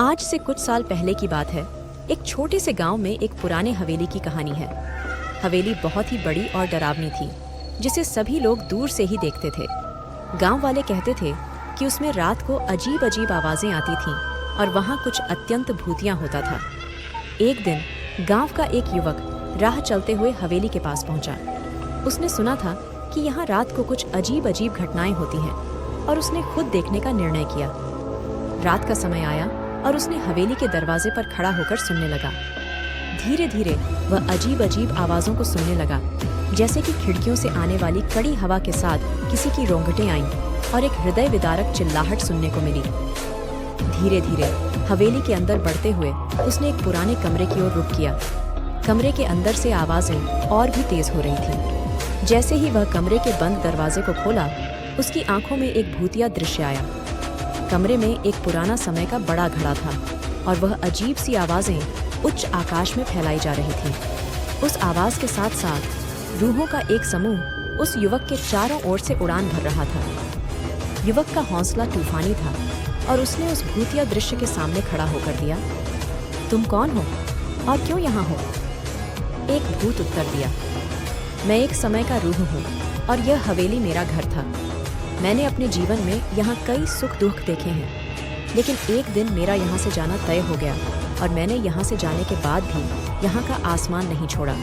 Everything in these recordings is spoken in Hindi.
आज से कुछ साल पहले की बात है। एक छोटे से गांव में एक पुराने हवेली की कहानी है। हवेली बहुत ही बड़ी और डरावनी थी, जिसे सभी लोग दूर से ही देखते थे। गांव वाले कहते थे कि उसमें रात को अजीब अजीब आवाजें आती थीं और वहां कुछ अत्यंत भूतियां होता था। एक दिन गांव का एक युवक राह चलते हुए हवेली के पास पहुंचा। उसने सुना था कि यहाँ रात को कुछ अजीब अजीब घटनाएं होती हैं और उसने खुद देखने का निर्णय किया। रात का समय आया और उसने हवेली के दरवाजे पर खड़ा होकर सुनने लगा। धीरे धीरे वह अजीब अजीब आवाजों को सुनने लगा, जैसे कि खिड़कियों से आने वाली कड़ी हवा के साथ किसी की रोंगटें आईं और एक हृदय विदारक चिल्लाहट सुनने को मिली। धीरे धीरे हवेली के अंदर बढ़ते हुए उसने एक पुराने कमरे की ओर रुख किया। कमरे के अंदर से आवाजें और भी तेज हो रही थीं। जैसे ही वह कमरे के बंद दरवाजे को खोला, उसकी आंखों में एक भूतिया दृश्य आया। कमरे में एक पुराना समय का बड़ा घड़ा था और वह अजीब सी आवाजें उच्च आकाश में फैलाई जा रही थीं। उस आवाज के साथ साथ रूहों का एक समूह उस युवक के चारों ओर से उड़ान भर रहा था। युवक का हौसला तूफानी था और उसने उस भूतिया दृश्य के सामने खड़ा होकर दिया, तुम कौन हो और क्यों यहाँ हो? एक भूत उत्तर दिया, मैं एक समय का रूह हूँ और यह हवेली मेरा घर था। मैंने अपने जीवन में यहाँ कई सुख दुख देखे हैं, लेकिन एक दिन मेरा यहाँ से जाना तय हो गया और मैंने यहाँ से जाने के बाद भी यहाँ का आसमान नहीं छोड़ा।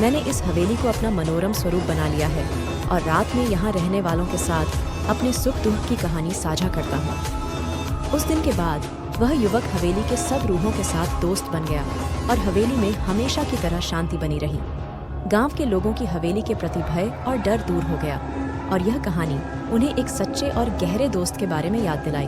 मैंने इस हवेली को अपना मनोरम स्वरूप बना लिया है और रात में यहाँ रहने वालों के साथ अपने सुख दुख की कहानी साझा करता हूँ। उस दिन के बाद वह युवक हवेली के सब रूहों के साथ दोस्त बन गया और हवेली में हमेशा की तरह शांति बनी रही। गांव के लोगों की हवेली के प्रति भय और डर दूर हो गया और यह कहानी उन्हें एक सच्चे और गहरे दोस्त के बारे में याद दिलाई।